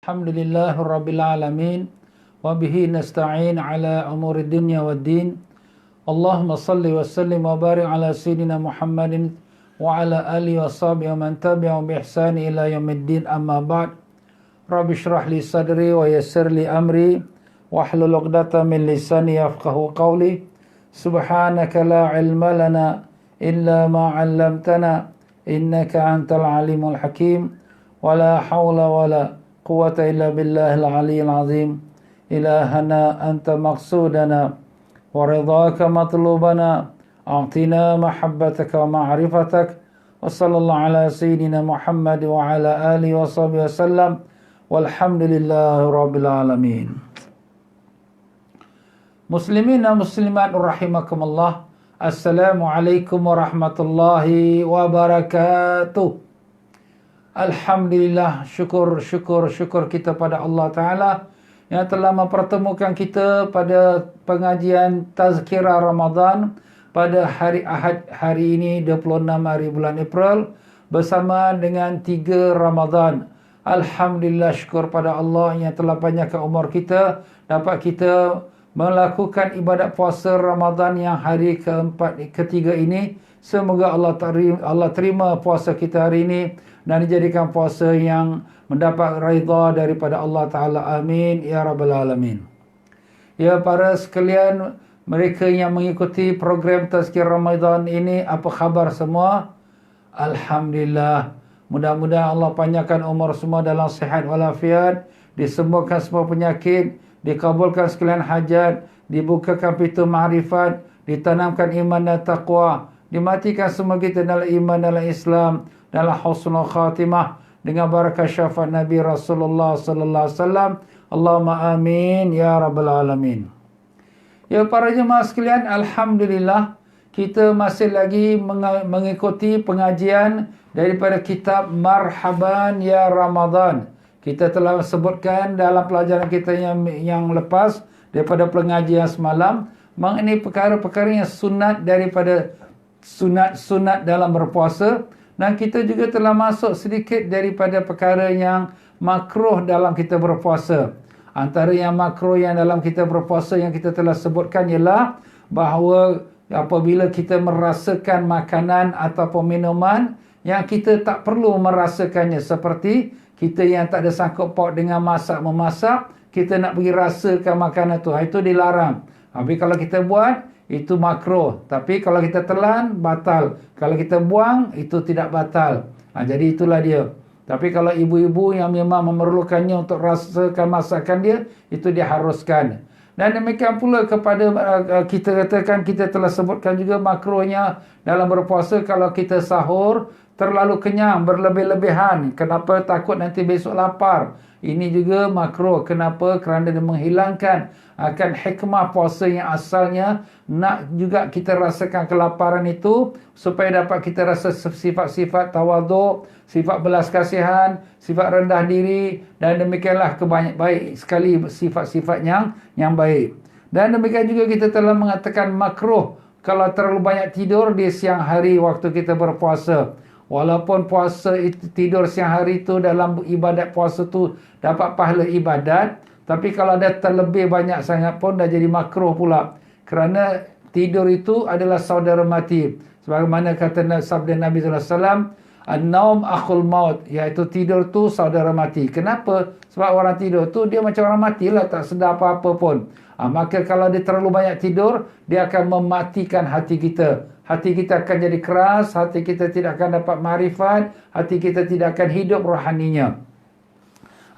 Alhamdulillahi Rabbil Alamin wa bihi nasta'in ala umuri dunya wad din. Allahumma salli wa sallim wa barik ala sayyidina Muhammadin wa ala alihi wa sahbihi wa man tabi'ahum bi ihsani ila yaumiddin, amma ba'd. Rabbi shrah li sadri wa yassir li amri wahlul 'uqdatam min lisani yafqahu qawli. Subhanaka la ilma lana illa ma 'allamtana innaka antal alimul hakim. Wala hawla wala quwwata illa billahil aliyyil azim. Ilahana anta maqsudana wa ridhaka matlubana, a'tina mahabbataka wa ma'rifatak. Wa sallallahu ala sayyidina Muhammad wa ala alihi wa sahbihi wasallam. Walhamdulillahi rabbil alamin. Muslimin dan muslimat rahimakumullah. Assalamualaikum warahmatullahi wabarakatuh. Alhamdulillah, syukur kita pada Allah Ta'ala yang telah mempertemukan kita pada pengajian Tazkirah Ramadan pada hari Ahad hari ini 26 hari bulan April bersama dengan 3 Ramadan. Alhamdulillah, syukur pada Allah yang telah panjangkan umur kita, dapat kita melakukan ibadat puasa Ramadan yang hari ketiga ini. Semoga Allah terima puasa kita hari ini dan dijadikan puasa yang mendapat redha daripada Allah Ta'ala. Amin ya Rabbal Alamin. Ya para sekalian, mereka yang mengikuti program Tazkir Ramadan ini, apa khabar semua? Alhamdulillah. Mudah-mudahan Allah panjangkan umur semua dalam sihat walafiat, disembuhkan semua penyakit, dikabulkan sekalian hajat, dibukakan pintu ma'rifat, ditanamkan iman dan taqwa, dimatikan semua kita dalam iman, dalam Islam, dalam husnul khatimah dengan barakah syafaat Nabi Rasulullah sallallahu alaihi wasallam. Allahumma amin ya rabbal alamin. Ya para jemaah sekalian, alhamdulillah kita masih lagi mengikuti pengajian daripada kitab Marhaban ya Ramadan. Kita telah sebutkan dalam pelajaran kita yang lepas daripada pengajian semalam mengenai perkara-perkara yang sunat daripada sunat dalam berpuasa, dan kita juga telah masuk sedikit daripada perkara yang makruh dalam kita berpuasa. Antara yang makruh yang dalam kita berpuasa yang kita telah sebutkan ialah bahawa apabila kita merasakan makanan ataupun minuman yang kita tak perlu merasakannya, seperti kita yang tak ada sangkut paut dengan memasak, kita nak pergi rasakan makanan tu, itu dilarang. Tapi kalau kita buat, itu makruh. Tapi kalau kita telan, batal. Kalau kita buang, itu tidak batal. Jadi itulah dia. Tapi kalau ibu-ibu yang memang memerlukannya untuk rasakan masakan dia, itu diharuskan. Dan demikian pula kepada kita katakan, kita telah sebutkan juga makruhnya dalam berpuasa kalau kita sahur terlalu kenyang, berlebih-lebihan. Kenapa? Takut nanti besok lapar. Ini juga makruh. Kenapa? Kerana dia menghilangkan akan hikmah puasa yang asalnya. Nak juga kita rasakan kelaparan itu supaya dapat kita rasa sifat-sifat tawaduk, sifat belas kasihan, sifat rendah diri, dan demikianlah baik sekali sifat-sifat yang baik. Dan demikian juga kita telah mengatakan makruh kalau terlalu banyak tidur di siang hari waktu kita berpuasa. Walaupun puasa tidur siang hari itu dalam ibadat puasa tu dapat pahala ibadat, tapi kalau ada terlebih banyak sangat pun dah jadi makruh pula. Kerana tidur itu adalah saudara mati. Sebagaimana kata sabda Nabi sallallahu alaihi wasallam, "An-naum akhul maut", iaitu tidur tu saudara mati. Kenapa? Sebab orang tidur tu dia macam orang matilah, tak sedar apa-apa pun. Maka kalau dia terlalu banyak tidur, dia akan mematikan hati kita. Hati kita akan jadi keras, hati kita tidak akan dapat marifat, hati kita tidak akan hidup rohaninya.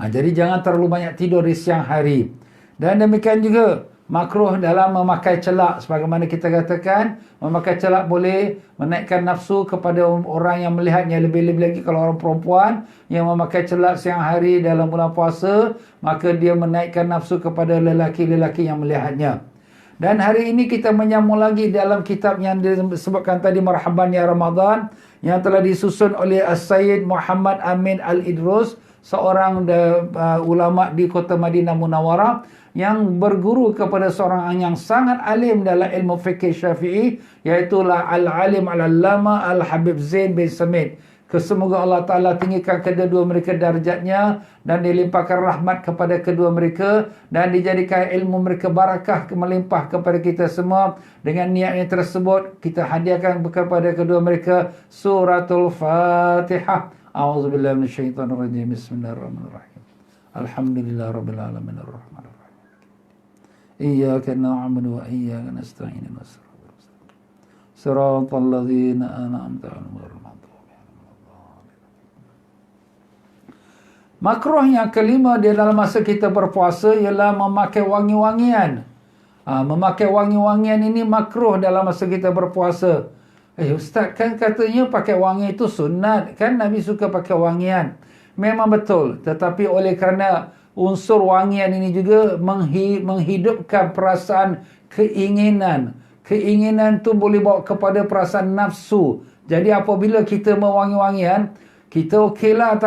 Jadi jangan terlalu banyak tidur di siang hari. Dan demikian juga makruh dalam memakai celak. Sebagaimana kita katakan, memakai celak boleh menaikkan nafsu kepada orang yang melihatnya. Lebih-lebih lagi kalau orang perempuan yang memakai celak siang hari dalam bulan puasa, maka dia menaikkan nafsu kepada lelaki-lelaki yang melihatnya. Dan hari ini kita menyambung lagi dalam kitab yang disebutkan tadi, Marhaban ya Ramadan, yang telah disusun oleh As-Sayyid Muhammad Amin Al-Idrus, seorang ulama di kota Madinah Munawwarah, yang berguru kepada seorang yang sangat alim dalam ilmu fikih Syafi'i, iaitu Al-Alim Al-Allama Al-Habib Zain bin Samit. Semoga Allah Ta'ala tinggikan kedua mereka darjatnya dan dilimpahkan rahmat kepada kedua mereka dan dijadikan ilmu mereka barakah melimpah kepada kita semua. Dengan niatnya tersebut, kita hadiahkan kepada kedua mereka suratul Fatihah. A'udzubillahi minasyaitonirrajim. Bismillahirrahmanirrahim. Alhamdulillah rabbil alamin arrahmanir rahim. Iyyaka na'budu wa iyyaka nasta'in. Siratal ladzina an'amta 'alaihim. Makruh yang kelima di dalam masa kita berpuasa ialah memakai wangi-wangian. Memakai wangi-wangian ini makruh dalam masa kita berpuasa. Ustaz, kan katanya pakai wangi itu sunat. Kan Nabi suka pakai wangian. Memang betul. Tetapi oleh kerana unsur wangian ini juga menghidupkan perasaan keinginan. Keinginan tu boleh bawa kepada perasaan nafsu. Jadi apabila kita mewangi-wangian, kita okeylah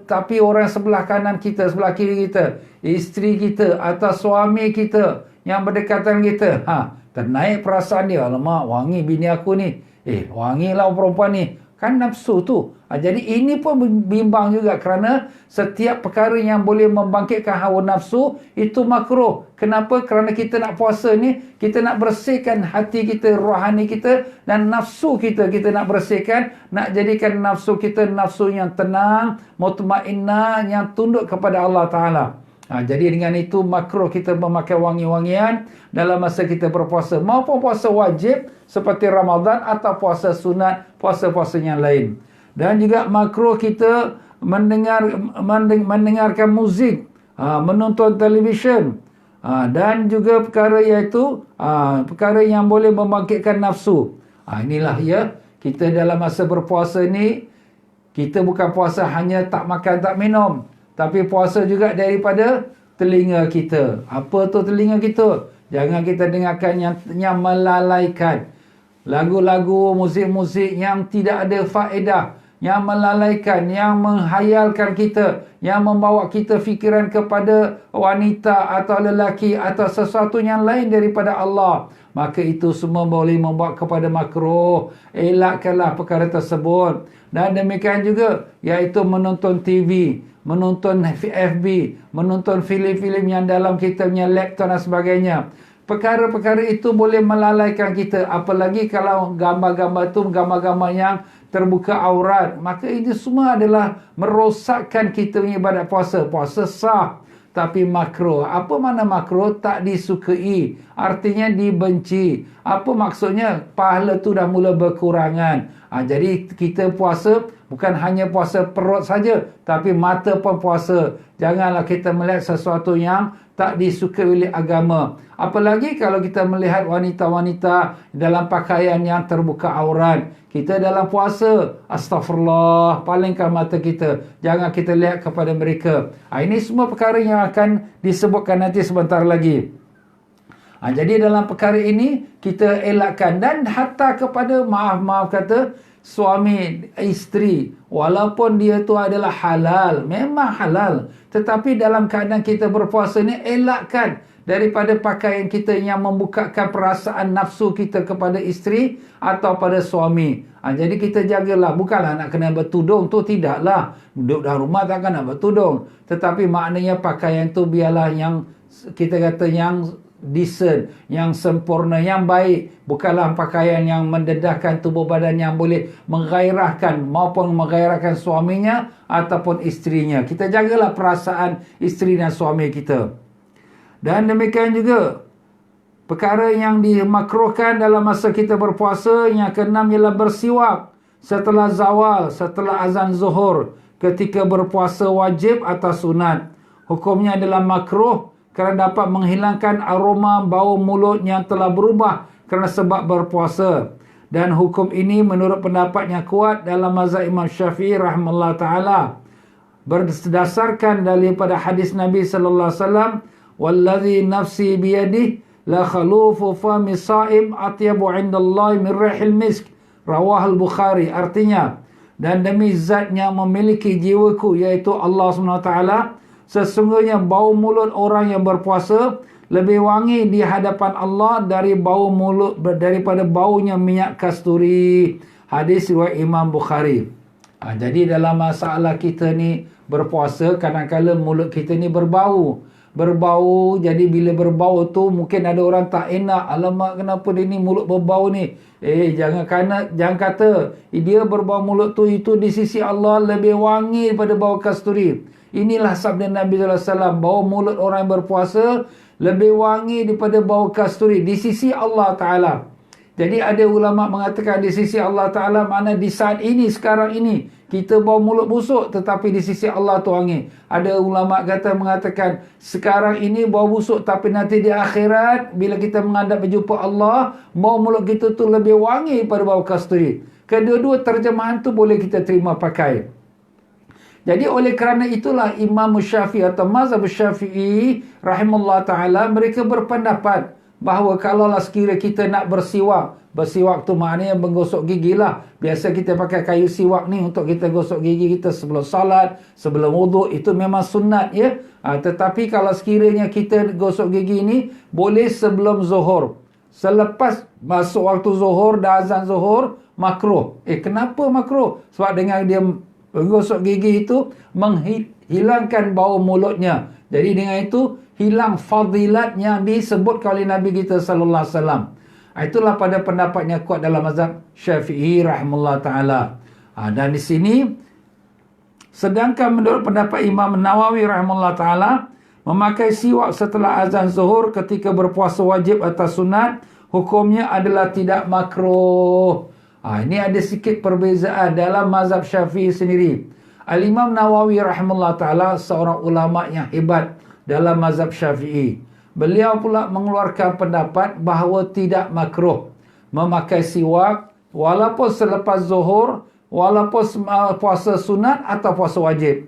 tapi orang sebelah kanan kita, sebelah kiri kita, isteri kita atau suami kita yang berdekatan kita, ternaik perasaan dia, alamak wangi bini aku ni, wangilah perempuan ni, kan nafsu tu. Jadi ini pun bimbang juga kerana setiap perkara yang boleh membangkitkan hawa nafsu itu makruh. Kenapa? Kerana kita nak puasa ni, kita nak bersihkan hati kita, rohani kita dan nafsu kita nak bersihkan, nak jadikan nafsu kita nafsu yang tenang, mutmainnah, yang tunduk kepada Allah Ta'ala. Jadi dengan itu makruh kita memakai wangi-wangian dalam masa kita berpuasa, maupun puasa wajib seperti Ramadan atau puasa sunat, puasa-puasa yang lain. Dan juga makruh kita mendengarkan muzik, menonton televisyen, dan juga perkara iaitu perkara yang boleh membangkitkan nafsu. Inilah ya, kita dalam masa berpuasa ni, kita bukan puasa hanya tak makan tak minum, tapi puasa juga daripada telinga kita. Apa tu telinga kita? Jangan kita dengarkan yang melalaikan. Lagu-lagu, muzik-muzik yang tidak ada faedah, yang melalaikan, yang menghayalkan kita, yang membawa kita fikiran kepada wanita atau lelaki atau sesuatu yang lain daripada Allah. Maka itu semua boleh membawa kepada makruh. Elakkanlah perkara tersebut. Dan demikian juga, iaitu menonton TV, menonton FB, menonton filem-filem yang dalam kita punya laptop dan sebagainya. Perkara-perkara itu boleh melalaikan kita. Apalagi kalau gambar-gambar itu gambar-gambar yang terbuka aurat. Maka ini semua adalah merosakkan kita punya ibadat puasa. Puasa sah, tapi makruh. Apa makna makruh? Tak disukai. Artinya dibenci. Apa maksudnya? Pahala tu dah mula berkurangan. Jadi kita puasa bukan hanya puasa perut saja, tapi mata pun puasa. Janganlah kita melihat sesuatu yang tak disukai oleh agama. Apalagi kalau kita melihat wanita-wanita dalam pakaian yang terbuka aurat. Kita dalam puasa, astagfirullah, palingkan mata kita. Jangan kita lihat kepada mereka. Ini semua perkara yang akan disebutkan nanti sebentar lagi. Jadi dalam perkara ini, kita elakkan. Dan hatta kepada, maaf kata, suami, isteri, walaupun dia tu adalah halal, memang halal, tetapi dalam keadaan kita berpuasa ni, elakkan daripada pakaian kita yang membukakan perasaan nafsu kita kepada isteri atau pada suami. Jadi kita jagalah, bukanlah nak kena bertudung tu, tidaklah. Duduk dalam rumah takkan nak bertudung, tetapi maknanya pakaian tu biarlah yang kita kata yang decent, yang sempurna, yang baik. Bukanlah pakaian yang mendedahkan tubuh badan, yang boleh menggairahkan maupun menggairahkan suaminya ataupun isterinya. Kita jagalah perasaan isteri dan suami kita. Dan demikian juga perkara yang dimakruhkan dalam masa kita berpuasa, yang keenam ialah bersiwak setelah zawal, setelah azan zuhur, ketika berpuasa wajib atau sunat. Hukumnya adalah makruh kerana dapat menghilangkan aroma bau mulut yang telah berubah kerana sebab berpuasa. Dan hukum ini menurut pendapat yang kuat dalam mazhab Imam Syafi'i rahimahullah ta'ala, berdasarkan daripada hadis Nabi sallallahu alaihi wasallam, wallazi nafsi biyadihi la khalufu fami sa'im atyabu 'indallahi min rihil misk, rawahul Bukhari. Artinya, dan demi zat yang memiliki jiwaku, iaitu Allah SWT, sesungguhnya bau mulut orang yang berpuasa lebih wangi di hadapan Allah dari bau mulut daripada baunya minyak kasturi. Hadis riwayat Imam Bukhari. Jadi dalam masalah kita ni berpuasa, kadang-kadang mulut kita ni berbau. Berbau, jadi bila berbau tu mungkin ada orang tak enak. Alamak, kenapa dia ni mulut berbau ni? Jangan kata dia berbau mulut tu, itu di sisi Allah lebih wangi daripada bau kasturi. Inilah sabda Nabi SAW, bau mulut orang yang berpuasa lebih wangi daripada bau kasturi di sisi Allah Ta'ala. Jadi ada ulama mengatakan di sisi Allah Ta'ala, mana di saat ini, sekarang ini, kita bau mulut busuk, tetapi di sisi Allah tu wangi. Ada ulama mengatakan, sekarang ini bau busuk, tapi nanti di akhirat, bila kita menghadap berjumpa Allah, bau mulut kita tu lebih wangi pada bau kasturi. Kedua-dua terjemahan tu boleh kita terima pakai. Jadi oleh kerana itulah Imam Syafi'i atau mazhab Syafi'i rahimahullah ta'ala, mereka berpendapat bahawa kalaulah sekira kita nak bersiwak tu maknanya menggosok gigi lah. Biasa kita pakai kayu siwak ni untuk kita gosok gigi kita sebelum salat, sebelum wuduk, itu memang sunat ya. Tetapi kalau sekiranya kita gosok gigi ni boleh sebelum zuhur. Selepas masuk waktu zuhur, dah azan zuhur, makruh. Kenapa makruh? Sebab dengan dia gosok gigi itu menghilangkan bau mulutnya. Jadi dengan itu hilang fadilat yang disebut oleh Nabi kita sallallahu alaihi wasallam. Itulah pada pendapatnya kuat dalam mazhab Syafi'i rahimahullah taala. Dan di sini sedangkan menurut pendapat Imam Nawawi rahimahullah taala, memakai siwak setelah azan zuhur ketika berpuasa wajib atau sunat, hukumnya adalah tidak makruh. Ini ada sikit perbezaan dalam mazhab Syafi'i sendiri. Al-Imam Nawawi rahimahullah taala seorang ulama yang hebat dalam mazhab Syafi'i. Beliau pula mengeluarkan pendapat bahawa tidak makruh memakai siwak walaupun selepas zuhur, walaupun puasa sunat atau puasa wajib.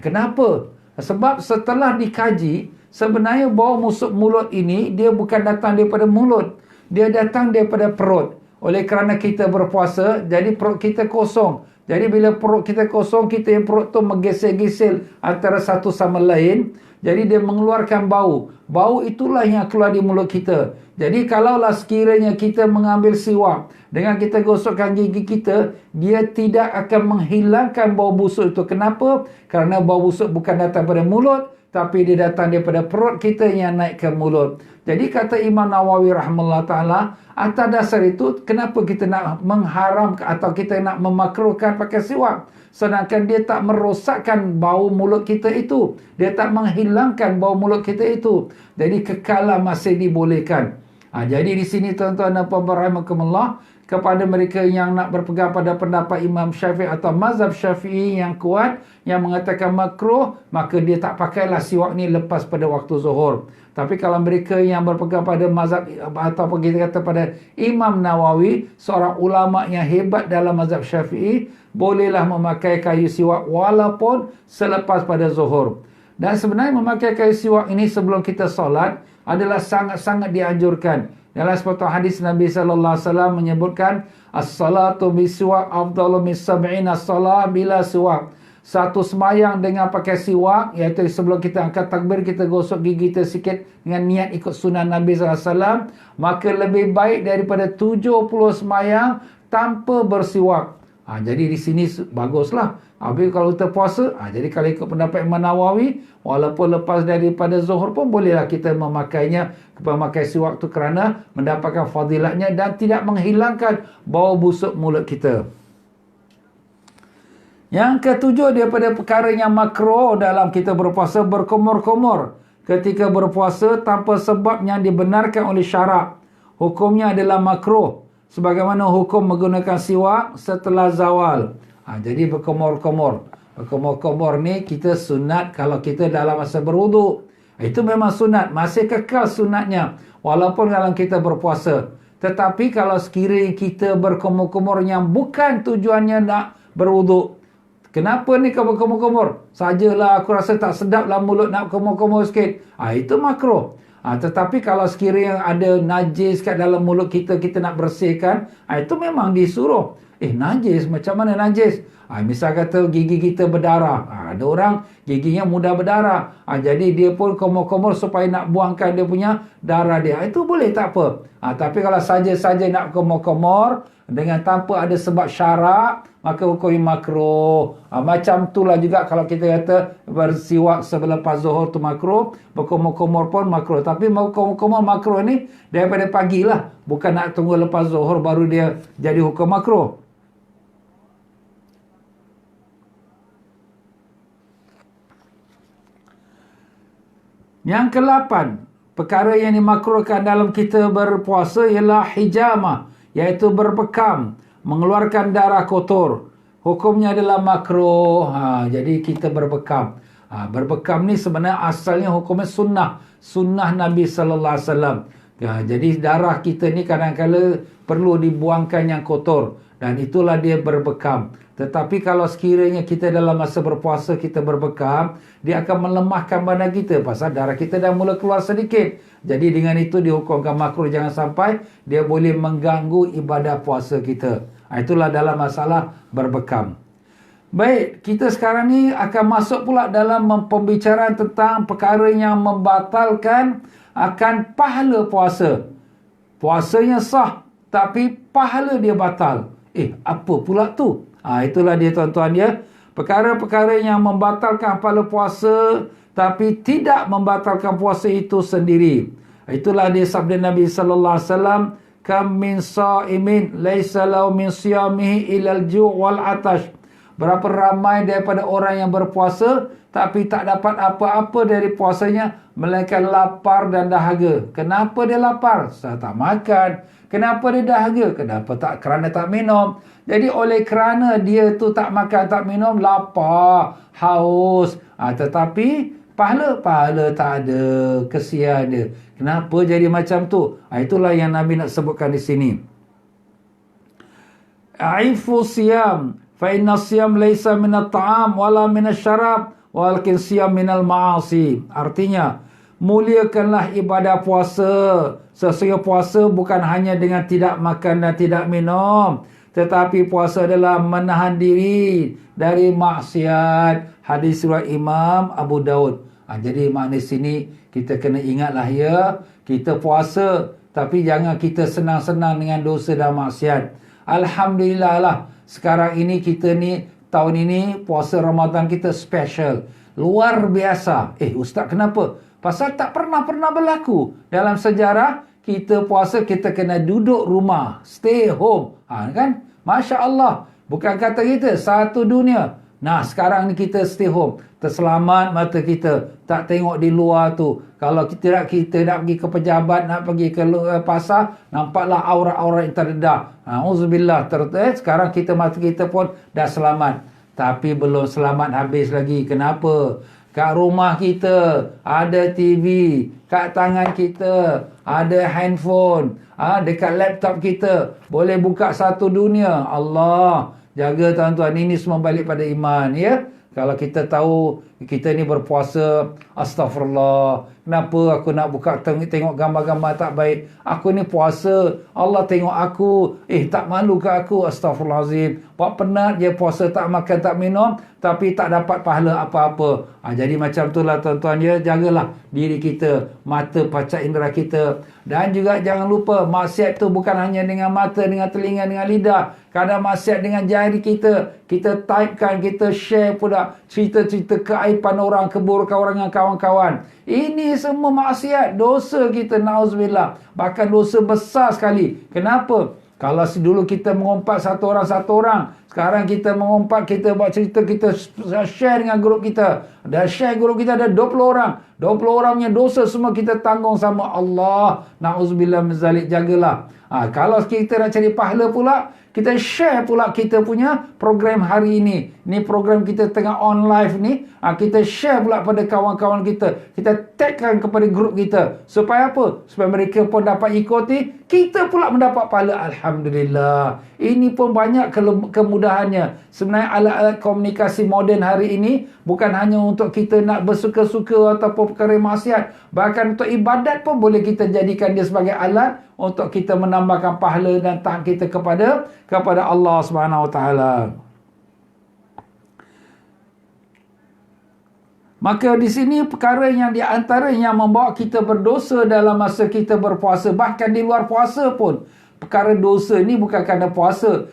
Kenapa? Sebab setelah dikaji, sebenarnya bau busuk mulut ini dia bukan datang daripada mulut, dia datang daripada perut. Oleh kerana kita berpuasa, jadi perut kita kosong. Jadi bila perut kita kosong, kita yang perut tu menggesel-gesel antara satu sama lain. Jadi dia mengeluarkan bau. Bau itulah yang keluar di mulut kita. Jadi kalaulah sekiranya kita mengambil siwak, dengan kita gosokkan gigi kita, dia tidak akan menghilangkan bau busuk itu. Kenapa? Kerana bau busuk bukan datang pada mulut, tapi dia datang daripada perut kita yang naik ke mulut. Jadi kata Imam Nawawi rahimahullah ta'ala, atas dasar itu, kenapa kita nak mengharamkan atau kita nak memakruhkan pakai siwak? Sedangkan dia tak merosakkan bau mulut kita itu. Dia tak menghilangkan bau mulut kita itu. Jadi kekalan masih dibolehkan. Jadi di sini tuan-tuan dan puan-puan rahimakumullah, kepada mereka yang nak berpegang pada pendapat Imam Syafi'i atau mazhab Syafi'i yang kuat, yang mengatakan makruh, maka dia tak pakailah siwak ni lepas pada waktu zuhur. Tapi kalau mereka yang berpegang pada mazhab atau kita kata pada Imam Nawawi, seorang ulama yang hebat dalam mazhab Syafi'i, bolehlah memakai kayu siwak walaupun selepas pada zuhur. Dan sebenarnya memakai kayu siwak ini sebelum kita solat adalah sangat-sangat dianjurkan. Dalam sepatutnya hadis Nabi sallallahu alaihi wasallam menyebutkan as-salatu bisiwak afdalu min sab'ina salah bila siwak. Satu semayang dengan pakai siwak, iaitu sebelum kita angkat takbir, kita gosok gigi kita sikit dengan niat ikut sunnah Nabi sallallahu alaihi wasallam, maka lebih baik daripada 70 semayang tanpa bersiwak. Jadi di sini baguslah. Habis kalau kita puasa, jadi kalau ikut pendapat Imam Nawawi, walaupun lepas daripada zuhur pun bolehlah kita memakainya, memakai siwak tu kerana mendapatkan fadilatnya dan tidak menghilangkan bau busuk mulut kita. Yang ketujuh daripada perkara yang makruh dalam kita berpuasa, berkumur-kumur ketika berpuasa tanpa sebab yang dibenarkan oleh syarak. Hukumnya adalah makruh, sebagaimana hukum menggunakan siwak setelah zawal. Jadi berkumur-kumur. Berkumur-kumur ni kita sunat kalau kita dalam masa berwuduk. Itu memang sunat. Masih kekal sunatnya. Walaupun dalam kita berpuasa. Tetapi kalau sekiranya kita berkumur-kumur yang bukan tujuannya nak berwuduk. Kenapa ni kau berkumur-kumur? Sajalah aku rasa tak sedap lah mulut nak kumur-kumur sikit. Itu makruh. Tetapi kalau sekiranya ada najis kat dalam mulut kita, kita nak bersihkan, itu memang disuruh. Najis, macam mana najis? Misal kata gigi kita berdarah. Ada orang giginya mudah berdarah. Jadi dia pun komor-komor supaya nak buangkan dia punya darah dia. Itu boleh, tak apa. Tapi kalau saja-saja nak komor-komor dengan tanpa ada sebab syarak, maka hukumnya makruh. Macam itulah juga kalau kita kata bersiwak selepas zuhur tu makruh, berkomor-komor pun makruh. Tapi berkomor-komor makruh ni daripada pagi lah. Bukan nak tunggu lepas zuhur baru dia jadi hukum makruh. Yang ke-8, perkara yang dimakruhkan dalam kita berpuasa ialah hijamah, iaitu berbekam, mengeluarkan darah kotor. Hukumnya adalah makruh. Jadi kita berbekam. Berbekam ni sebenarnya asalnya hukumnya sunnah Nabi sallallahu alaihi wasallam. Jadi darah kita ni kadang-kadang perlu dibuangkan yang kotor, dan itulah dia berbekam. Tetapi kalau sekiranya kita dalam masa berpuasa kita berbekam, dia akan melemahkan badan kita pasal darah kita dah mula keluar sedikit. Jadi dengan itu dihukumkan makruh, jangan sampai dia boleh mengganggu ibadah puasa kita. Itulah dalam masalah berbekam. Baik, kita sekarang ni akan masuk pula dalam pembicaraan tentang perkara yang membatalkan akan pahala puasa. Puasanya sah, tapi pahala dia batal. Apa pula tu? Itulah dia tuan-tuan ya. Perkara-perkara yang membatalkan pahala puasa tapi tidak membatalkan puasa itu sendiri. Itulah dia sabda Nabi sallallahu alaihi wasallam, kam min sa'imin laisa lahu min siyamihi ilal ju' wal atash. Berapa ramai daripada orang yang berpuasa tapi tak dapat apa-apa dari puasanya melainkan lapar dan dahaga. Kenapa dia lapar? Sebab tak makan. Kenapa dia dahaga? Kenapa tak? Kerana tak minum. Jadi oleh kerana dia tu tak makan, tak minum, lapar, haus. Tetapi pahala tak ada. Kesian dia. Kenapa jadi macam tu? Itulah yang Nabi nak sebutkan di sini. Aifu siyam. Fa inna siyam laisa minat ta'am wala minat syarab walakin siyam minal ma'asi. Artinya, muliakanlah ibadah puasa. Sesungguhnya puasa bukan hanya dengan tidak makan dan tidak minum, tetapi puasa adalah menahan diri dari maksiat. Hadis riwayat Imam Abu Daud. Jadi makna sini kita kena ingatlah ya, kita puasa tapi jangan kita senang-senang dengan dosa dan maksiat. Alhamdulillah lah, sekarang ini kita ni tahun ini puasa Ramadan kita special, luar biasa. Ustaz kenapa? Pasal tak pernah berlaku dalam sejarah kita puasa kita kena duduk rumah, stay home. Kan? Masya Allah. Bukan kata kita satu dunia. Nah, sekarang ni kita stay home. Terselamat mata kita. Tak tengok di luar tu. Kalau kita nak pergi ke pejabat, nak pergi ke pasar, nampaklah aurat-aurat yang terdedah. Auzubillah. Sekarang mata kita pun dah selamat. Tapi belum selamat habis lagi. Kenapa? Kat rumah kita ada TV, kat tangan kita ada handphone, dekat laptop kita boleh buka satu dunia. Allah jaga tuan-tuan, ini semua balik pada iman ya. Kalau kita tahu kita ni berpuasa, astagfirullah, kenapa aku nak buka tengok gambar-gambar tak baik? Aku ni puasa, Allah tengok aku. Tak malu ke aku? Astagfirullahalazim. Buat penat je puasa, tak makan, tak minum, tapi tak dapat pahala apa-apa. Jadi macam itulah tuan-tuan ya, jagalah diri kita, mata, panca indera kita. Dan juga jangan lupa, maksiat tu bukan hanya dengan mata, dengan telinga, dengan lidah. Kadang maksiat dengan jari kita. Kita typekan, kita share pula cerita-cerita keaiban orang, keburukan orang dengan kawan-kawan. Ini semua maksiat, dosa kita, na'udzubillah. Bahkan dosa besar sekali. Kenapa? Kalau dulu kita mengumpat satu orang, sekarang kita mengumpat, kita buat cerita, kita share dengan grup kita. Dan share grup kita ada 20 orang. 20 orangnya dosa semua kita tanggung sama Allah. Na'udzubillah min zalik, jagalah. Kalau kita nak cari pahala pula, kita share pula kita punya program hari ini. Ni program kita tengah on live ni. Kita share pula pada kawan-kawan kita. Kita tagkan kepada grup kita. Supaya apa? Supaya mereka pun dapat ikuti. Kita pula mendapat pahala. Alhamdulillah. Ini pun banyak kemudahannya. Sebenarnya alat-alat komunikasi moden hari ini bukan hanya untuk kita nak bersuka-suka ataupun perkara maksiat. Bahkan untuk ibadat pun boleh kita jadikan dia sebagai alat untuk kita menambahkan pahala dan taat kita kepada Allah Subhanahu Wa Taala. Maka di sini perkara yang di antara yang membawa kita berdosa dalam masa kita berpuasa, bahkan di luar puasa pun. Perkara dosa ni bukan kerana puasa.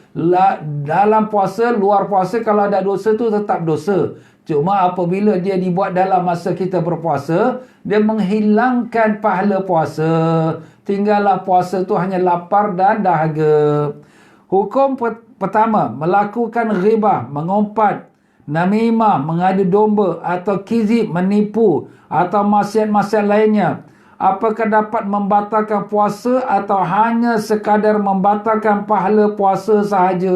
Dalam puasa, luar puasa, kalau ada dosa tu tetap dosa. Cuma apabila dia dibuat dalam masa kita berpuasa, dia menghilangkan pahala puasa. Tinggallah puasa tu hanya lapar dan dahaga. Hukum pertama, melakukan ghibah, mengumpat, namimah, mengadu domba atau kizib, menipu atau maksiat-maksiat lainnya. Apakah dapat membatalkan puasa atau hanya sekadar membatalkan pahala puasa sahaja?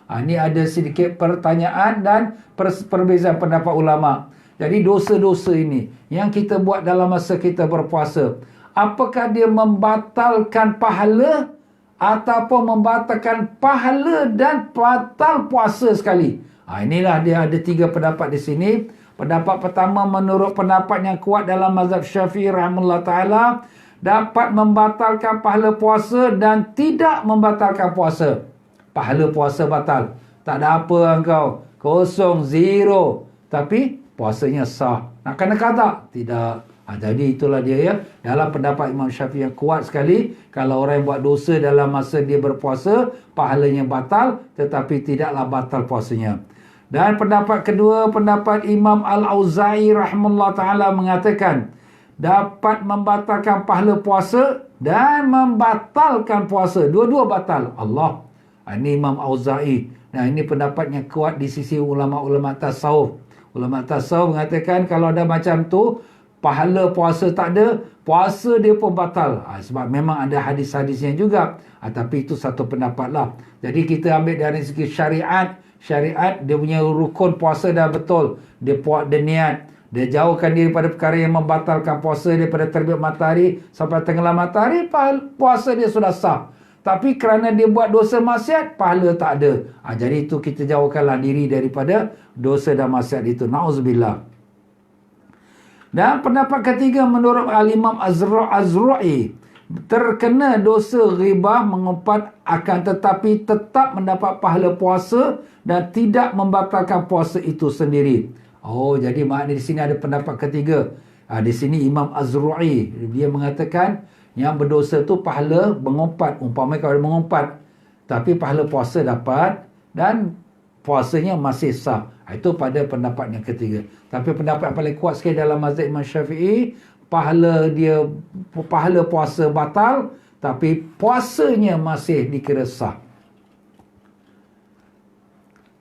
Ini ada sedikit pertanyaan dan perbezaan pendapat ulama. Jadi dosa-dosa ini yang kita buat dalam masa kita berpuasa, apakah dia membatalkan pahala ataupun membatalkan pahala dan batal puasa sekali? Inilah dia ada 3 pendapat di sini. Pendapat pertama, menurut pendapat yang kuat dalam mazhab Syafi'i rahimahullah ta'ala, dapat membatalkan pahala puasa dan tidak membatalkan puasa. Pahala puasa batal. Tak ada apa engkau. Kosong, zero. Tapi puasanya sah. Nak kena qada? Tidak. Jadi itulah dia ya. Dalam pendapat Imam Syafi'i yang kuat sekali, kalau orang yang buat dosa dalam masa dia berpuasa, pahalanya batal, tetapi tidaklah batal puasanya. Dan pendapat kedua, pendapat Imam Al-Auza'i rahimahullah ta'ala mengatakan, dapat membatalkan pahala puasa dan membatalkan puasa. Dua-dua batal. Allah. Ini Imam Auza'i. Nah, ini pendapat yang kuat di sisi ulama-ulama tasawuf. Ulama tasawuf mengatakan kalau ada macam tu, pahala puasa tak ada, puasa dia pun batal. Sebab memang ada hadis-hadisnya juga. Tapi itu satu pendapat lah. Jadi kita ambil dari segi syariat. Syariat dia punya rukun puasa dah betul. Dia niat. Dia jauhkan diri pada perkara yang membatalkan puasa daripada terbit matahari sampai tenggelam matahari, puasa dia sudah sah. Tapi kerana dia buat dosa maksiat, pahala tak ada. Jadi itu kita jauhkanlah diri daripada dosa dan maksiat itu. Na'udzubillah. Dan pendapat ketiga menurut Al-Imam Azra'i, terkena dosa ghibah, mengumpat, akan tetapi tetap mendapat pahala puasa dan tidak membatalkan puasa itu sendiri. Jadi maknanya di sini ada pendapat ketiga. Di sini Imam Azra'i dia mengatakan yang berdosa tu pahala mengumpat. Umpamanya kalau dia mengumpat, tapi pahala puasa dapat dan puasanya masih sah. Itu pada pendapat yang ketiga. Tapi pendapat yang paling kuat sekali dalam mazhab Imam Syafi'i, pahala puasa batal, tapi puasanya masih dikira sah.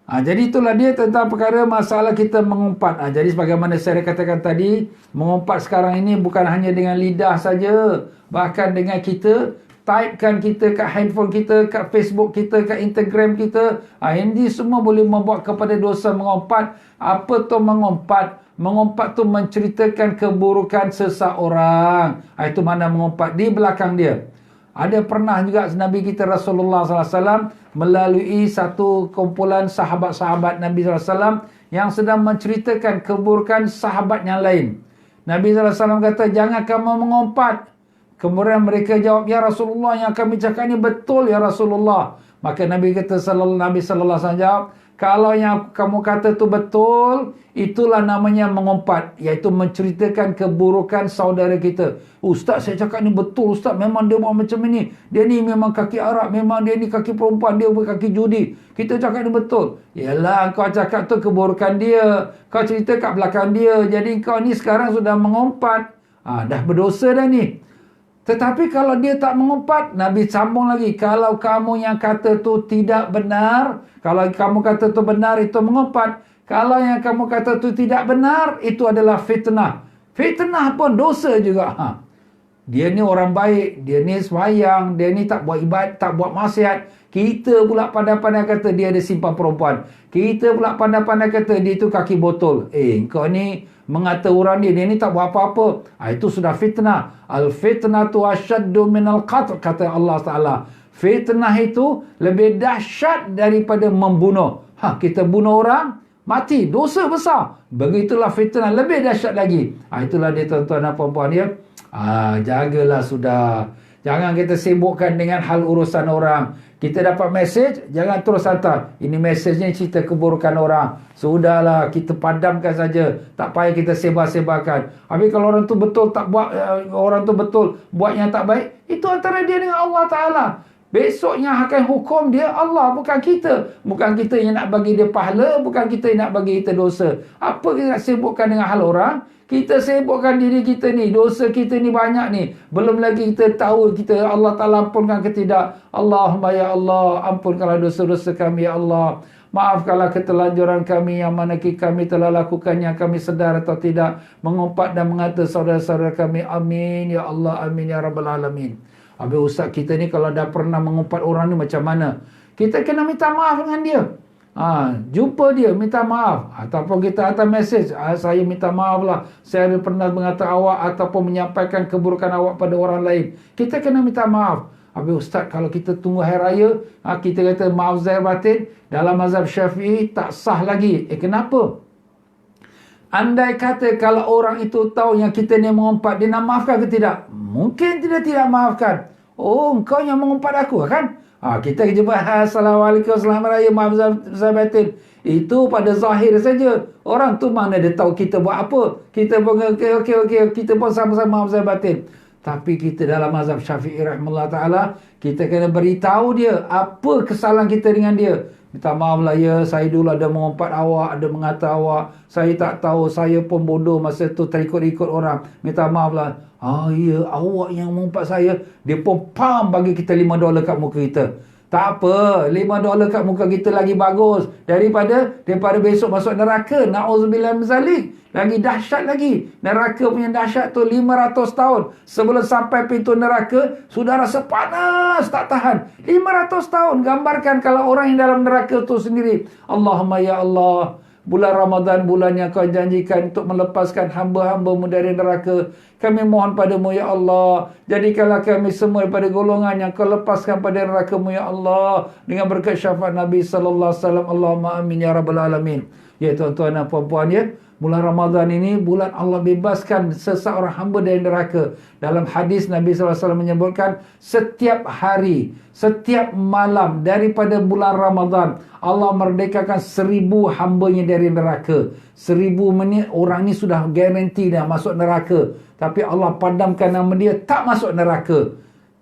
Jadi itulah dia tentang perkara masalah kita mengumpat. Jadi sebagaimana saya katakan tadi, mengumpat sekarang ini bukan hanya dengan lidah saja, bahkan dengan kita typekan kita kat handphone kita, kat Facebook kita, kat Instagram kita. Ini semua boleh membawa kepada dosa mengumpat. Apa tu mengumpat? Mengumpat tu menceritakan keburukan seseorang. Itu mana mengumpat? Di belakang dia. Ada pernah juga Nabi kita Rasulullah SAW melalui satu kumpulan sahabat-sahabat Nabi SAW yang sedang menceritakan keburukan sahabat yang lain. Nabi SAW kata, jangan kamu mengumpat. Kemudian mereka jawab, ya Rasulullah, yang kami cakap ini betul ya Rasulullah. Maka Nabi SAW jawab, kalau yang kamu kata itu betul, itulah namanya mengumpat, iaitu menceritakan keburukan saudara kita. Ustaz, saya cakap ni betul Ustaz, memang dia buat macam ini. Dia ni memang kaki Arab, memang dia ni kaki perempuan, dia kaki judi. Kita cakap ni betul. Yalah, kau cakap tu keburukan dia. Kau cerita kat belakang dia. Jadi kau ni sekarang sudah mengumpat. Dah berdosa dah ni. Tetapi kalau dia tak mengumpat, Nabi sambung lagi. Kalau kamu yang kata tu tidak benar, kalau kamu kata tu benar, itu mengumpat. Kalau yang kamu kata tu tidak benar, itu adalah fitnah. Fitnah pun dosa juga. Dia ni orang baik, dia ni sembahyang, dia ni tak buat ibadat, tak buat maksiat. Kita pula pandai-pandai kata dia ada simpan perempuan. Kita pula pandai-pandai kata dia tu kaki botol. Kau ni mengata orang dia ni tak buat apa-apa. Itu sudah fitnah. Al-fitnatu asyaddu minal qatl, kata Allah Ta'ala. Fitnah itu lebih dahsyat daripada membunuh. Kita bunuh orang, mati, dosa besar. Begitulah fitnah, lebih dahsyat lagi. Itulah dia tuan-tuan dan puan-puan ya. Jagalah sudah. Jangan kita sibukkan dengan hal urusan orang. Kita dapat mesej, jangan terus hantar. Ini mesejnya cerita keburukan orang. Sudahlah, kita padamkan saja. Tak payah kita sebar-sebarkan. Habis kalau orang tu betul tak buat, orang tu betul buat yang tak baik, itu antara dia dengan Allah Ta'ala. Besoknya akan hukum dia Allah, bukan kita. Bukan kita yang nak bagi dia pahala, bukan kita yang nak bagi kita dosa. Apa kita nak sibukkan dengan hal orang? Kita sibukkan diri kita ni. Dosa kita ni banyak ni. Belum lagi kita tahu kita Allah Ta'ala ampunkan ke tidak. Allahumma ya Allah, ampunkanlah dosa-dosa kami ya Allah. Maafkanlah ketelanjuran kami yang mana kami telah lakukan yang kami sedar atau tidak. Mengumpat dan mengata saudara-saudara kami. Amin ya Allah, amin ya Rabbal Alamin. Habis ustaz kita ni kalau dah pernah mengumpat orang ni macam mana? Kita kena minta maaf dengan dia. Jumpa dia, minta maaf. Ataupun kita hantar mesej, saya minta maaf lah, saya pernah mengata awak ataupun menyampaikan keburukan awak pada orang lain. Kita kena minta maaf. Habis ustaz, kalau kita tunggu hari raya, kita kata maaf zahir batin, dalam mazhab Syafi'i tak sah lagi. Kenapa? Andai kata kalau orang itu tahu yang kita ni mengumpat, dia nak maafkan ke tidak? Mungkin tidak maafkan. Oh, engkau yang mengumpat aku kan? Kita jumpa, Assalamualaikum, selamat raya, maaf zahir batin. Itu pada zahir saja. Orang tu mana dia tahu kita buat apa. Kita pun okey, kita pun sama-sama maaf zahir batin. Tapi kita dalam mazhab Syafi'i rahimahullah ta'ala, kita kena beritahu dia apa kesalahan kita dengan dia. Minta maaf lah ya, saya dulu ada mengumpat awak, ada mengata awak. Saya tak tahu, saya pun bodoh masa tu terikut-ikut orang. Minta maaf lah. Ya, awak yang mengumpat saya. Dia pun bagi kita $5 kat muka kita. Tak apa, $5 kat muka kita lagi bagus daripada besok masuk neraka. Na'udzubillah min zalik. Lagi dahsyat lagi. Neraka punya dahsyat tu 500 tahun. Sebelum sampai pintu neraka, sudah rasa panas, tak tahan. 500 tahun. Gambarkan kalau orang yang dalam neraka tu sendiri. Allahumma ya Allah, bulan Ramadan, bulan yang kau janjikan untuk melepaskan hamba-hambamu dari neraka. Kami mohon padamu ya Allah, jadikanlah kami semua daripada golongan yang kau lepaskan pada neraka-Mu ya Allah, dengan berkat syafaat Nabi sallallahu alaihi wasallam. Allahumma amin ya rabbal alamin. Ya tuan-tuan dan puan-puan ya, bulan Ramadan ini bulan Allah bebaskan seseorang hamba dari neraka. Dalam hadis Nabi sallallahu alaihi wasallam menyebutkan, setiap hari, setiap malam daripada bulan Ramadan, Allah merdekakan 1000 hambanya dari neraka. 1000 menit orang ni sudah garanti dah masuk neraka. Tapi Allah padamkan nama dia, tak masuk neraka.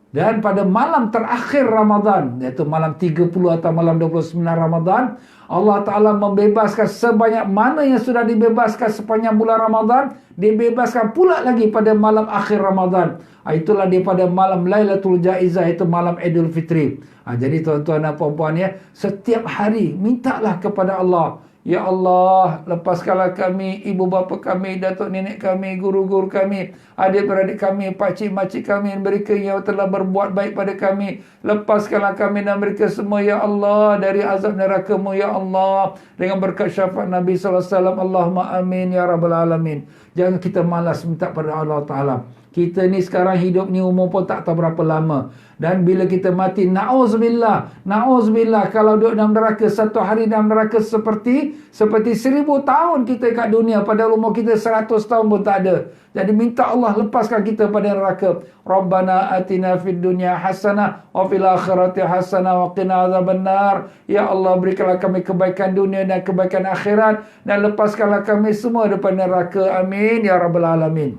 Dan pada malam terakhir Ramadan, iaitu malam 30 atau malam 29 Ramadan, Allah Ta'ala membebaskan sebanyak mana yang sudah dibebaskan sepanjang bulan Ramadan, dibebaskan pula lagi pada malam akhir Ramadan. Itulah daripada malam Lailatul Jaizah, itu malam Idul Fitri. Jadi tuan-tuan dan puan-puan ya, setiap hari mintalah kepada Allah. Ya Allah, lepaskanlah kami, ibu bapa kami, datuk nenek kami, guru-guru kami, adik-beradik kami, pakcik-makcik kami, mereka yang telah berbuat baik pada kami. Lepaskanlah kami dan mereka semua, ya Allah, dari azab neraka-Mu, ya Allah. Dengan berkat syafaat Nabi sallallahu alaihi wasallam. Allahumma amin ya rabbal alamin. Jangan kita malas minta pada Allah Ta'ala. Kita ni sekarang hidup ni umur pun tak tahu berapa lama. Dan bila kita mati, na'udzubillah, kalau duduk dalam neraka, satu hari dalam neraka seperti 1000 tahun kita kat dunia. Padahal umur kita 100 tahun pun tak ada. Jadi minta Allah lepaskan kita pada neraka. Rabbana atina fid dunya hasanah wa fil akhirati hasanah wa qina azabannar. Ya Allah, berikanlah kami kebaikan dunia dan kebaikan akhirat, dan lepaskanlah kami semua daripada neraka. Amin ya rabbal alamin.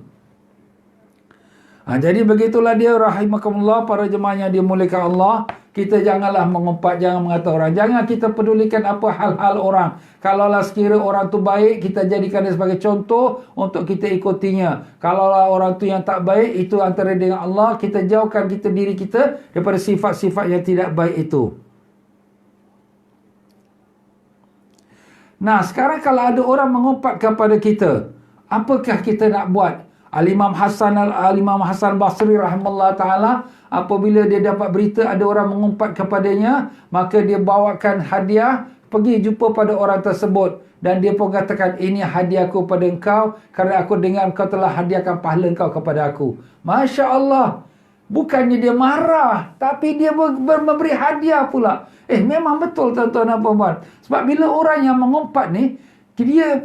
Jadi begitulah dia rahimakumullah, para jemaah yang dimuliakan Allah. Kita janganlah mengumpat, jangan mengata orang. Jangan kita pedulikan apa hal-hal orang. Kalaulah sekira orang tu baik, kita jadikan dia sebagai contoh untuk kita ikutinya. Kalaulah orang tu yang tak baik, itu antara dengan Allah. Kita jauhkan diri kita daripada sifat-sifat yang tidak baik itu. Nah, sekarang kalau ada orang mengumpat kepada kita, apakah kita nak buat? Al-Imam Hasan Basri rahimahullah ta'ala, apabila dia dapat berita ada orang mengumpat kepadanya, maka dia bawakan hadiah, pergi jumpa pada orang tersebut. Dan dia pun katakan, ini hadiahku pada engkau, kerana aku dengar engkau telah hadiahkan pahala engkau kepada aku. Masya Allah. Bukannya dia marah, tapi dia memberi hadiah pula. Memang betul tuan-tuan dan puan-puan. Sebab bila orang yang mengumpat ni, dia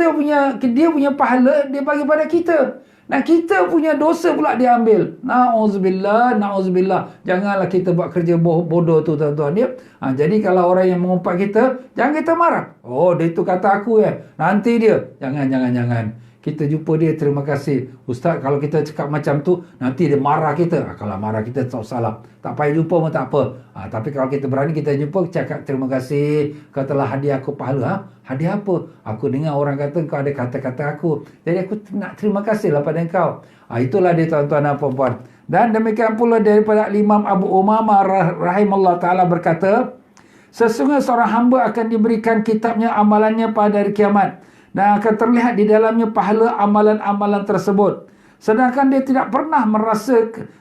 punya pahala dia bagi pada kita. Nah, kita punya dosa pula diambil. Na'udzubillah, na'udzubillah. Janganlah kita buat kerja bodoh tu, tuan-tuan dia. Jadi kalau orang yang mengumpat kita, jangan kita marah. Oh, dia tu kata aku ya. Nanti dia. Jangan. Kita jumpa dia, terima kasih. Ustaz, kalau kita cakap macam tu, nanti dia marah kita. Kalau marah kita, tak salah. Tak payah jumpa pun tak apa. Tapi kalau kita berani, kita jumpa, cakap terima kasih. Kau telah hadiah aku pahala. Hadiah apa? Aku dengar orang kata kau ada kata-kata aku. Jadi aku nak terima kasih lah pada engkau. Itulah dia, tuan-tuan dan puan-puan. Dan demikian pula daripada Imam Abu Umamah rahimahullah ta'ala berkata, sesungguhnya seorang hamba akan diberikan kitabnya amalannya pada hari kiamat. Dan akan terlihat di dalamnya pahala amalan-amalan tersebut. Sedangkan dia tidak pernah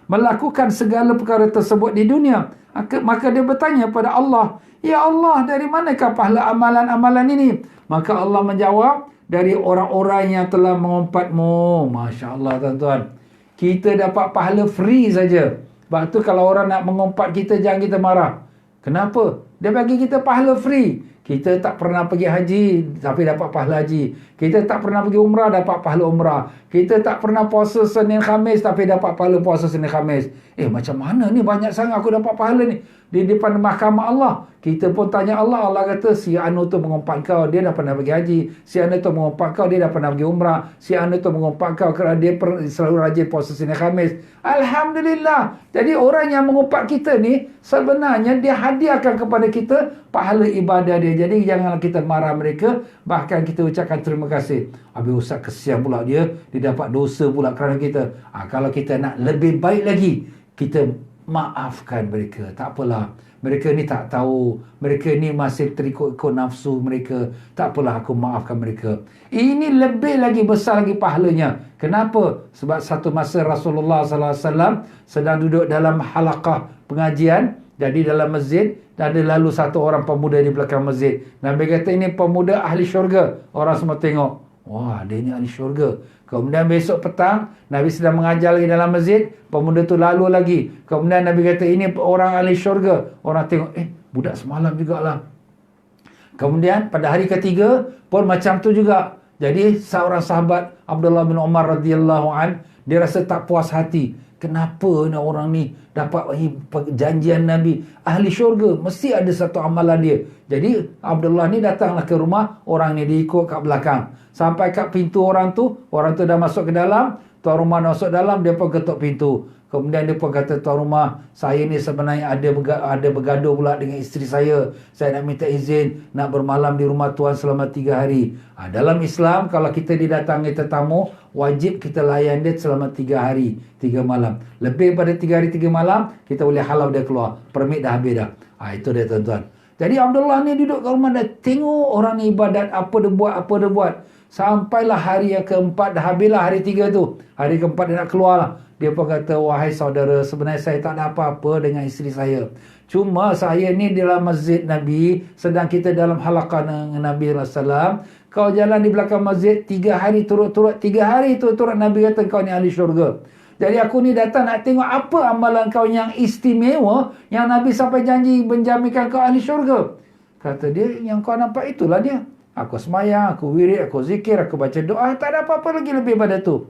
melakukan segala perkara tersebut di dunia. Maka dia bertanya pada Allah, ya Allah, dari manakah pahala amalan-amalan ini? Maka Allah menjawab, dari orang-orang yang telah mengumpat-Mu. Masya Allah, tuan-tuan. Kita dapat pahala free saja. Sebab tu kalau orang nak mengumpat kita, jangan kita marah. Kenapa? Dia bagi kita pahala free. Kita tak pernah pergi haji, tapi dapat pahala haji. Kita tak pernah pergi umrah, dapat pahala umrah. Kita tak pernah puasa Senin Khamis, tapi dapat pahala puasa Senin Khamis. Macam mana ni? Banyak sangat aku dapat pahala ni. Di depan mahkamah Allah. Kita pun tanya Allah. Allah kata, si anu tu mengumpat kau, dia dah pernah pergi haji. Si anu tu mengumpat kau, dia dah pernah pergi umrah. Si anu tu mengumpat kau kerana dia selalu rajin puasa Senin Khamis. Alhamdulillah. Jadi orang yang mengumpat kita ni, sebenarnya dia hadiahkan kepada kita pahala ibadah dia. Jadi janganlah kita marah mereka. Bahkan kita ucapkan terima kasih. Habis Ustaz kesian pula dia dapat dosa pula kerana kita. Kalau kita nak lebih baik lagi, kita maafkan mereka. Tak apalah. Mereka ni tak tahu. Mereka ni masih terikut-ikut nafsu mereka. Tak apalah, aku maafkan mereka. Ini lebih lagi besar lagi pahalanya. Kenapa? Sebab satu masa Rasulullah SAW sedang duduk dalam halaqah pengajian. Jadi dalam masjid. Dan ada lalu satu orang pemuda di belakang masjid. Nabi kata ini pemuda ahli syurga. Orang semua tengok. Wah, dia ni ahli syurga. Kemudian besok petang, Nabi sedang mengajar lagi dalam masjid. Pemuda tu lalu lagi. Kemudian Nabi kata, ini orang ahli syurga. Orang tengok, budak semalam jugalah. Kemudian pada hari ketiga pun macam tu juga. Jadi seorang sahabat Abdullah bin Umar radhiyallahu an, dia rasa tak puas hati. Kenapa ni orang ni dapat janjian Nabi ahli syurga, mesti ada satu amalan dia. Jadi Abdullah ni datanglah ke rumah orang ni, dia ikut kat belakang sampai kat pintu orang tu dah masuk ke dalam. Tuan rumah masuk dalam, dia pun ketuk pintu. Kemudian dia pun kata, tuan rumah, saya ni sebenarnya ada bergaduh pula dengan isteri saya. Saya nak minta izin nak bermalam di rumah tuan selama 3 hari. Dalam Islam, kalau kita didatangi tetamu, wajib kita layan dia selama 3 hari, 3 malam. Lebih pada 3 hari, 3 malam, kita boleh halau dia keluar. Permit dah habis dah. Itu dia, tuan-tuan. Jadi Abdullah ni duduk kat rumah, dah tengok orang ni ibadat, apa dia buat. Sampailah hari yang keempat, dah habislah hari 3 tu. Hari keempat dia nak keluar lah. Dia pun kata, wahai saudara, sebenarnya saya tak ada apa-apa dengan isteri saya. Cuma saya ni dalam masjid Nabi, sedang kita dalam halaqah dengan Nabi SAW. Kau jalan di belakang masjid 3 hari turut-turut. 3 hari turut-turut Nabi kata kau ni ahli syurga. Jadi aku ni datang nak tengok apa amalan kau yang istimewa, yang Nabi sampai janji menjaminkan kau ahli syurga. Kata dia, yang kau nampak itulah dia. Aku semayang, aku wirid, aku zikir, aku baca doa. Tak ada apa-apa lagi lebih pada tu.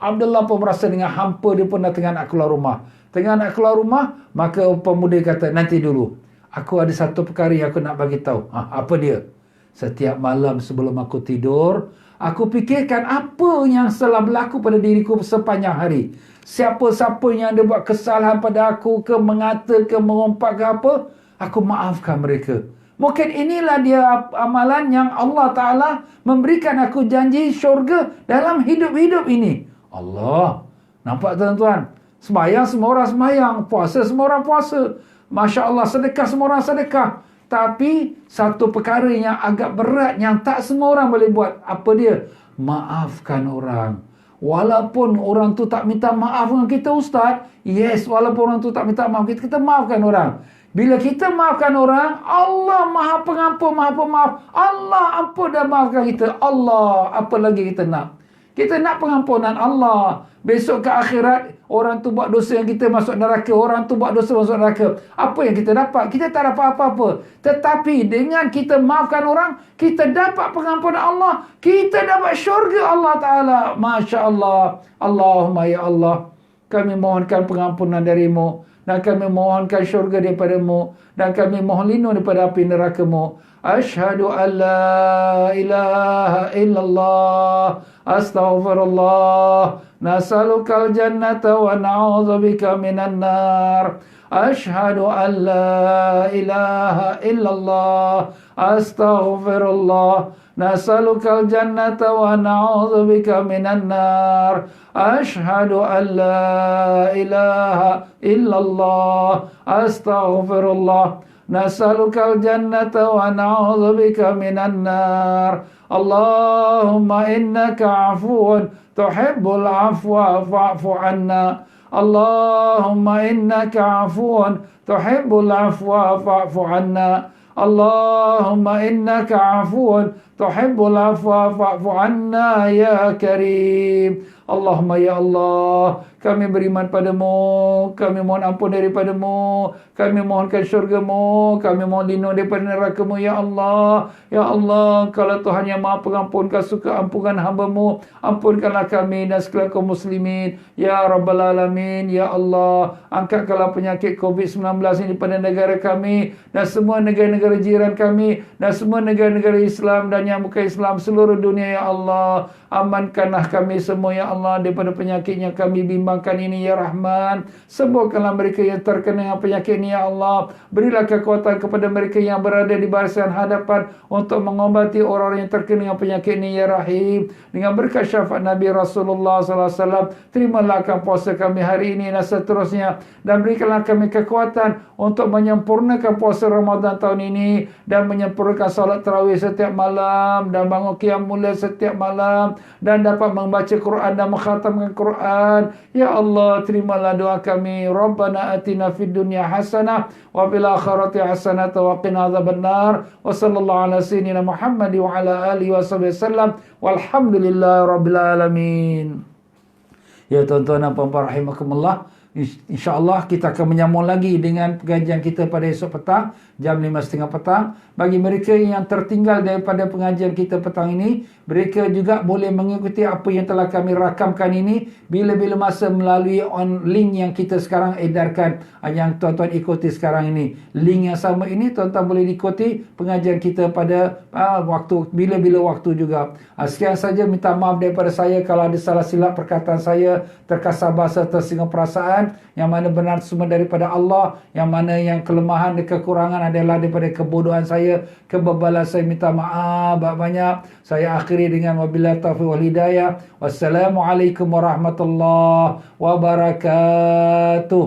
Abdullah pun merasa dengan hampa, dia pun dah tengah nak keluar rumah. Tengah nak keluar rumah, maka pemuda kata, nanti dulu. Aku ada satu perkara yang aku nak bagi tahu. Apa dia? Setiap malam sebelum aku tidur, aku fikirkan apa yang telah berlaku pada diriku sepanjang hari. Siapa-siapa yang ada buat kesalahan pada aku ke, mengata ke, mengumpat ke apa, aku maafkan mereka. Mungkin inilah dia amalan yang Allah Ta'ala memberikan aku janji syurga dalam hidup-hidup ini. Allah. Nampak tuan-tuan? Sembahyang semua orang sembahyang. Puasa semua orang puasa. Masya Allah, sedekah semua orang sedekah. Tapi satu perkara yang agak berat yang tak semua orang boleh buat. Apa dia? Maafkan orang. Walaupun orang tu tak minta maaf dengan kita, Ustaz. Yes, walaupun orang tu tak minta maaf, kita maafkan orang. Bila kita maafkan orang, Allah Maha Pengampun, Maha Pemaaf. Allah ampun dan maafkan kita. Allah, apa lagi kita nak? Kita nak pengampunan Allah. Besok ke akhirat, orang tu buat dosa yang kita masuk neraka, orang tu buat dosa masuk neraka. Apa yang kita dapat? Kita tak dapat apa-apa. Tetapi dengan kita maafkan orang, kita dapat pengampunan Allah. Kita dapat syurga Allah Ta'ala. Masya Allah. Allahumma ya Allah, kami mohonkan pengampunan darimu. Dan kami mohonkan syurga daripada-Mu. Dan kami mohon lindung daripada api neraka-Mu. Ashhadu an la ilaha illallah. Astaghfirullah. Nas'alukal jannata wa na'udzubika minan nar. Ashhadu an la ilaha illallah. Astaghfirullah. Nas'alukal jannata wa na'udzubika minan nar. Ashhadu an la ilaha illallah. Astaghfirullah. Nas'alukal jannata wa na'udzubika minan nar. Allahumma innaka afuun tuhibbul afwa fa'fu anna. Allahumma innaka afuun tuhibbul afwa fa'fu anna. Allahumma innaka afuun tuhibbul afwa fa'fu anna ya karim. Allahumma ya Allah, kami beriman padamu, kami mohon ampun daripada-Mu, kami mohonkan syurga-Mu, kami mohon lindung daripada neraka-Mu ya Allah. Ya Allah, kalau Tuhan yang Maha Pengampun, Kau suka ampunkan hamba-Mu, ampunkanlah kami dan segala kaum muslimin ya Rabbal Alamin. Ya Allah, angkatkanlah penyakit COVID-19 ini pada negara kami dan semua negara-negara jiran kami dan semua negara-negara Islam dan yang bukan Islam seluruh dunia ya Allah. Amankanlah kami semua ya Allah daripada penyakit yang kami bimbangkan ini ya Rahman. Sembuhkanlah mereka yang terkena dengan penyakit ini ya Allah. Berilah kekuatan kepada mereka yang berada di barisan hadapan untuk mengobati orang yang terkena dengan penyakit ini ya Rahim. Dengan berkat syafaat Nabi Rasulullah SAW, terimalah akan puasa kami hari ini dan seterusnya, dan berikanlah kami kekuatan untuk menyempurnakan puasa Ramadan tahun ini dan menyempurnakan salat tarawih setiap malam dan bangun qiyamul lail setiap malam dan dapat membaca Quran dan mengkhatamkan Quran. Ya Allah, terimalah doa kami. Rabbana atina fid dunya hasanah wa fil akhirati hasanah wa qina adzabannar. Wa sallallahu ala sayyidina Muhammad wa ala alihi wasallam. Walhamdulillahi rabbil alamin. Ya tuan-tuan dan puan-puan rahimakumullah, InsyaAllah kita akan menyambung lagi dengan pengajian kita pada esok petang jam 5.30 petang. Bagi mereka yang tertinggal daripada pengajian kita petang ini, mereka juga boleh mengikuti apa yang telah kami rakamkan ini bila-bila masa melalui link yang kita sekarang edarkan, yang tuan-tuan ikuti sekarang ini. Link yang sama ini tuan-tuan boleh ikuti pengajian kita pada waktu bila-bila waktu juga. Sekian saja, minta maaf daripada saya kalau ada salah silap perkataan saya, terkasar bahasa, tersinggung perasaan. Yang mana benar semua daripada Allah, yang mana yang kelemahan dan kekurangan adalah daripada kebodohan saya, kebebalan saya, minta maaf banyak. Saya akhiri dengan wabillahi taufiq wal hidayah. Wassalamualaikum warahmatullahi wabarakatuh.